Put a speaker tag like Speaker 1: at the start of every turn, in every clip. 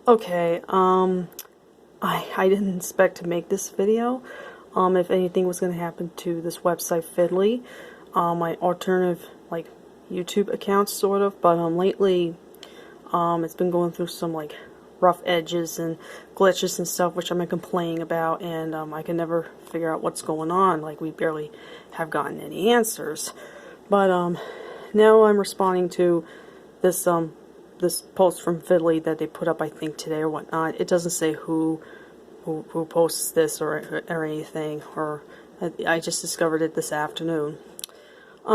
Speaker 1: Okay, I didn't expect to make this video. If anything was going to happen to this website, VidLii, my alternative, like, YouTube account, sort of, but, lately, it's been going through some, like, rough edges and glitches and stuff, which I've been complaining about, and, I can never figure out what's going on. Like, we barely have gotten any answers. But, now I'm responding to this, this post from VidLii that they put up, I think, today or whatnot. It doesn't say who posts this or anything, or I just discovered it this afternoon.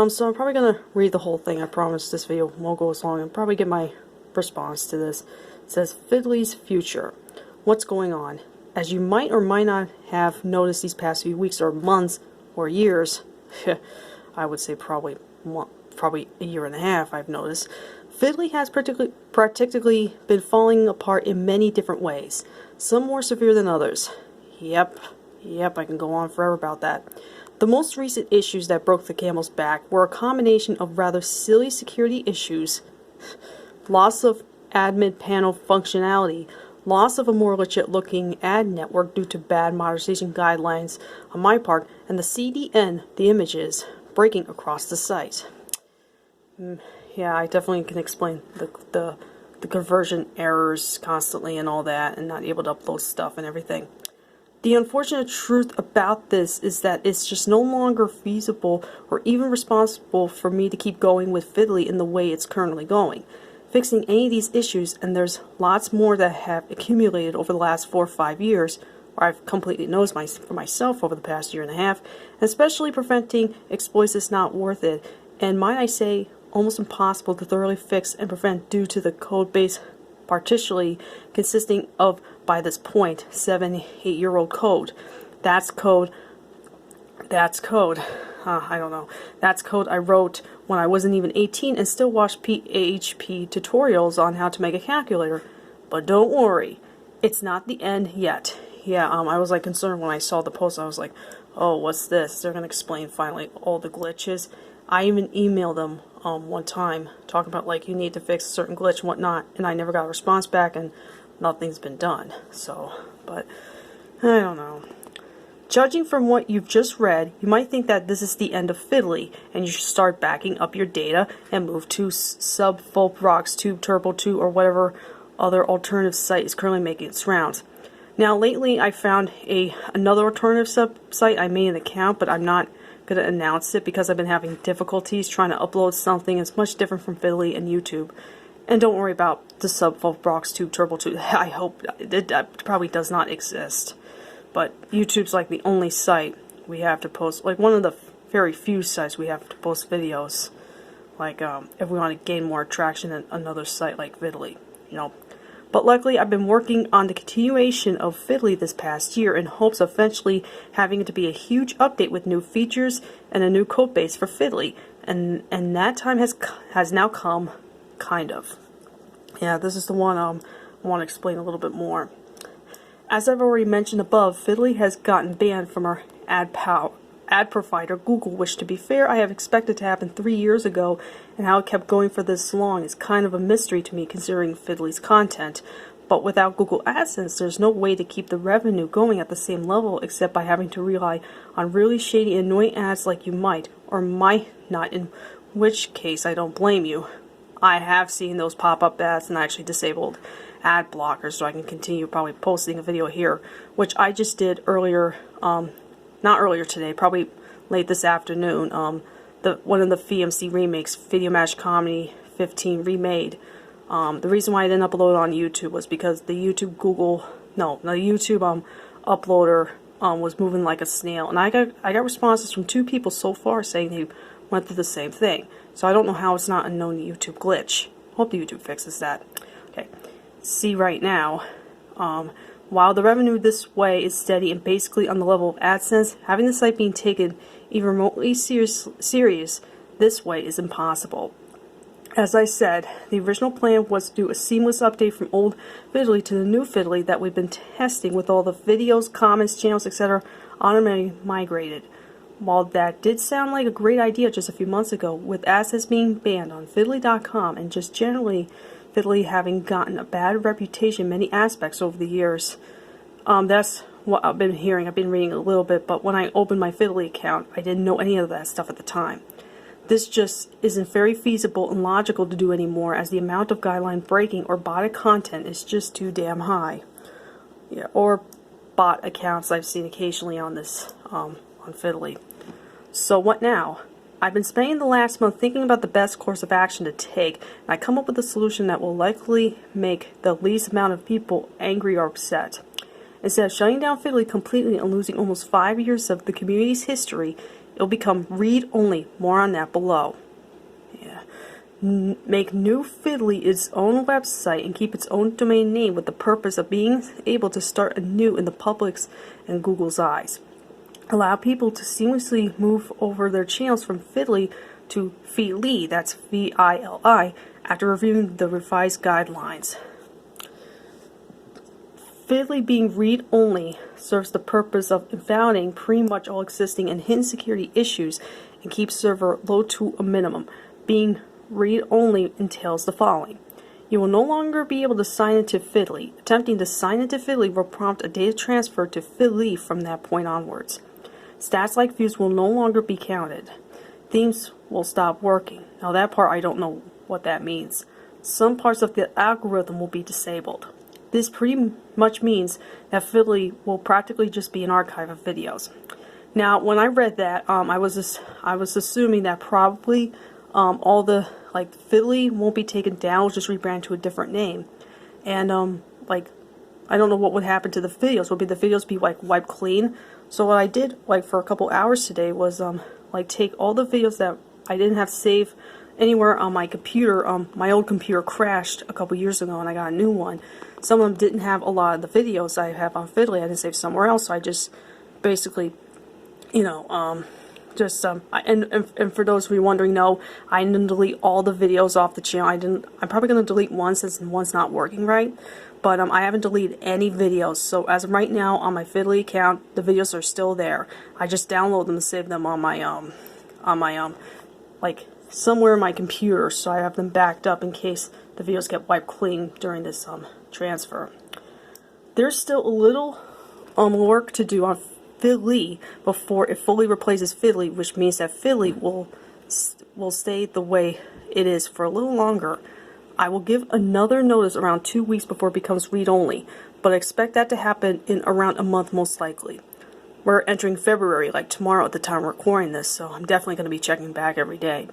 Speaker 1: So I'm probably gonna read the whole thing. I promise this video won't go as long, and probably get my response to this. It says, VidLii's future. What's going on? As you might or might not have noticed these past few weeks or months or years, I would say probably a year and a half, I've noticed, VidLii has practically been falling apart in many different ways, some more severe than others. Yep, I can go on forever about that. The most recent issues that broke the camel's back were a combination of rather silly security issues, loss of admin panel functionality, loss of a more legit-looking ad network due to bad monetization guidelines on my part, and the CDN, the images, breaking across the site. Yeah, I definitely can explain the conversion errors constantly and all that, and not able to upload stuff and everything. The unfortunate truth about this is that it's just no longer feasible or even responsible for me to keep going with VidLii in the way it's currently going. Fixing any of these issues, and there's lots more that have accumulated over the last 4 or 5 years, or I've completely noticed for myself over the past year and a half, and especially preventing exploits is not worth it, and might I say, almost impossible to thoroughly fix and prevent due to the code base partially consisting of, by this point, 7-8-year-old code. That's code I don't know. That's code I wrote when I wasn't even 18 and still watched PHP tutorials on how to make a calculator. But don't worry, it's not the end yet. Yeah, I was like concerned when I saw the post. I was like, oh, what's this? They're gonna explain finally all the glitches. I even emailed them one time talking about, like, you need to fix a certain glitch and whatnot, and I never got a response back, and nothing's been done. So, but I don't know. Judging from what you've just read, you might think that this is the end of VidLii, and you should start backing up your data and move to Sub-Volprox2, Turbo2, or whatever other alternative site is currently making its rounds. Now, lately I found another alternative site. I made an account, but I'm not going to announce it because I've been having difficulties trying to upload something that's much different from VidLii and YouTube. And don't worry about the Sub-Volprox2, Turbo2. I hope that probably does not exist. But YouTube's like the only site we have to post, like one of the very few sites we have to post videos. Like, if we want to gain more traction than another site like VidLii, you know. But luckily, I've been working on the continuation of VidLii this past year in hopes of eventually having it to be a huge update with new features and a new code base for VidLii. And that time has now come, kind of. Yeah, this is the one I want to explain a little bit more. As I've already mentioned above, VidLii has gotten banned from our ad provider, Google, which, to be fair, I have expected to happen 3 years ago, and how it kept going for this long is kind of a mystery to me considering VidLii's content. But without Google AdSense, there's no way to keep the revenue going at the same level except by having to rely on really shady, annoying ads like you might, or might not, in which case I don't blame you. I have seen those pop-up ads, and I actually disabled ad blockers so I can continue probably posting a video here, which I just did earlier, not earlier today, probably late this afternoon. One of the VMC remakes, Video Match Comedy 15 remade. The reason why I didn't upload it on YouTube was because the YouTube uploader was moving like a snail, and I got responses from 2 people so far saying they went through the same thing. So I don't know how it's not a known YouTube glitch. Hope YouTube fixes that. Okay. See right now, while the revenue this way is steady and basically on the level of AdSense, having the site being taken even remotely serious this way is impossible. As I said, the original plan was to do a seamless update from old VidLii to the new VidLii that we've been testing with all the videos, comments, channels, etc. automatically migrated. While that did sound like a great idea just a few months ago, with assets being banned on VidLii.com and just generally VidLii having gotten a bad reputation in many aspects over the years. That's what I've been hearing. I've been reading a little bit, but when I opened my VidLii account, I didn't know any of that stuff at the time. This just isn't very feasible and logical to do anymore, as the amount of guideline breaking or botted content is just too damn high. Yeah, or bot accounts I've seen occasionally on this on VidLii. So what now? I've been spending the last month thinking about the best course of action to take, and I come up with a solution that will likely make the least amount of people angry or upset. Instead of shutting down VidLii completely and losing almost 5 years of the community's history, it'll become read-only. More on that below. Yeah. Make new VidLii its own website and keep its own domain name with the purpose of being able to start anew in the public's and Google's eyes. Allow people to seamlessly move over their channels from VidLii to VidLii, that's VILI, after reviewing the revised guidelines. VidLii being read-only serves the purpose of invalidating pretty much all existing and hidden security issues and keeps server load to a minimum. Being read-only entails the following. You will no longer be able to sign into VidLii. Attempting to sign into VidLii will prompt a data transfer to VidLii from that point onwards. Stats like views will no longer be counted. Themes will stop working. Now that part I don't know what that means. Some parts of the algorithm will be disabled. This pretty much means that VidLii will practically just be an archive of videos. Now, when I read that, I was assuming that probably all the VidLii won't be taken down, will just rebrand to a different name, and I don't know what would happen to the videos. Would the videos be wiped clean? So what I did for a couple hours today was take all the videos that I didn't have saved anywhere on my computer. My old computer crashed a couple years ago, and I got a new one. Some of them didn't have a lot of the videos I have on VidLii. I didn't save somewhere else, so I just basically, and for those who are wondering, no, I didn't delete all the videos off the channel. I'm probably going to delete one since one's not working right, but I haven't deleted any videos. So as of right now, on my VidLii account, the videos are still there. I just download them and save them on my somewhere in my computer, so I have them backed up in case the videos get wiped clean during this transfer. There's still a little work to do on VidLii before it fully replaces VidLii, which means that VidLii will stay the way it is for a little longer. I will give another notice around 2 weeks before it becomes read-only, but I expect that to happen in around a month most likely. We're entering February, like tomorrow at the time we're recording this, so I'm definitely going to be checking back every day.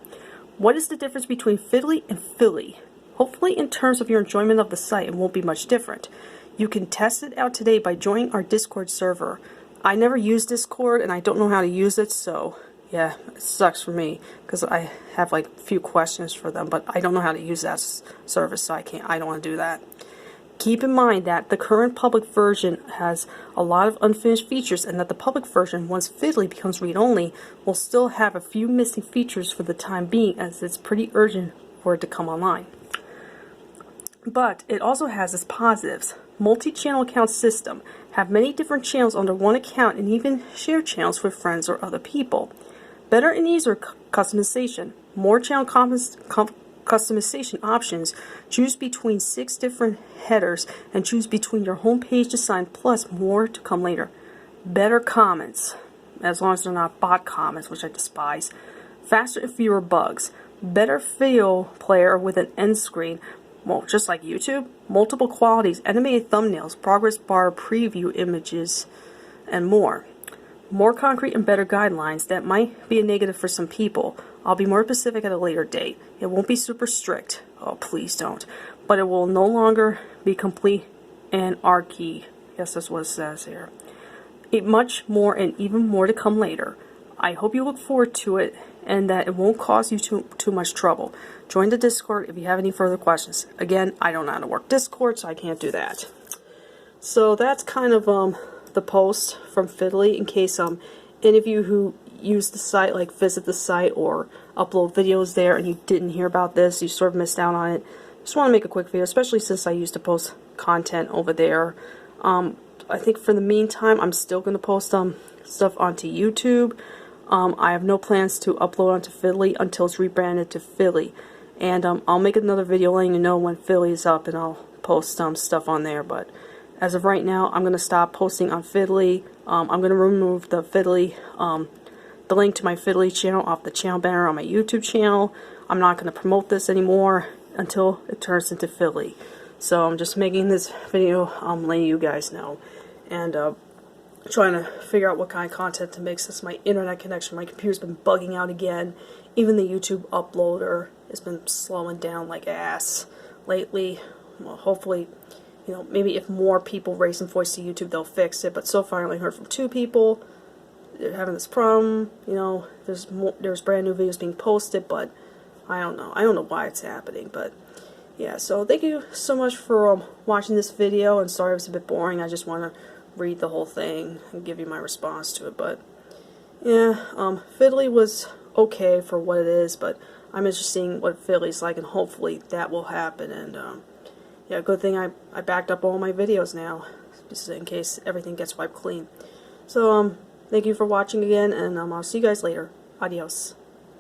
Speaker 1: What is the difference between VidLii and VidLii? Hopefully in terms of your enjoyment of the site, it won't be much different. You can test it out today by joining our Discord server. I never use Discord and I don't know how to use it, so yeah, it sucks for me because I have a few questions for them, but I don't know how to use that service, so I don't want to do that. Keep in mind that the current public version has a lot of unfinished features, and that the public version, once VidLii becomes read-only, will still have a few missing features for the time being, as it's pretty urgent for it to come online. But it also has its positives. Multi-channel account system. Have many different channels under one account and even share channels with friends or other people. Better and easier customization. More channel customization options. Choose between 6 different headers and choose between your home page design, plus more to come later. Better comments, as long as they're not bot comments, which I despise. Faster and fewer bugs. Better video player with an end screen. Well, just like YouTube. Multiple qualities, animated thumbnails, progress bar, preview images, and more. More concrete and better guidelines. That might be a negative for some people. I'll be more specific at a later date. It won't be super strict. Oh, please don't. But it will no longer be complete anarchy. Yes, that's what it says here. Much more and even more to come later. I hope you look forward to it and that it won't cause you too much trouble. Join the Discord if you have any further questions. Again, I don't know how to work Discord, so I can't do that. So that's kind of the post from VidLii, in case any of you who use the site, visit the site or upload videos there and you didn't hear about this, you sort of missed out on it. Just want to make a quick video, especially since I used to post content over there. I think for the meantime, I'm still going to post stuff onto YouTube. I have no plans to upload onto VidLii until it's rebranded to VidLii. And I'll make another video letting you know when VidLii's up, and I'll post some stuff on there. But as of right now, I'm going to stop posting on VidLii. I'm going to remove the VidLii, the link to my VidLii channel off the channel banner on my YouTube channel. I'm not going to promote this anymore until it turns into VidLii. So I'm just making this video letting you guys know. And trying to figure out what kind of content to make since my internet connection, my computer's been bugging out again. Even the YouTube uploader has been slowing down like ass lately. Well, hopefully, you know, maybe if more people raise some voice to YouTube, they'll fix it. But so far, I only heard from 2 people. They're having this problem. You know, there's brand new videos being posted, but I don't know. I don't know why it's happening, but yeah. So thank you so much for watching this video. And sorry if it's a bit boring. I just want to read the whole thing and give you my response to it. But yeah, VidLii was okay for what it is, but I'm interested in what VidLii's like, and hopefully that will happen. And yeah, good thing I backed up all my videos now, just in case everything gets wiped clean. So thank you for watching again, and I'll see you guys later. Adios.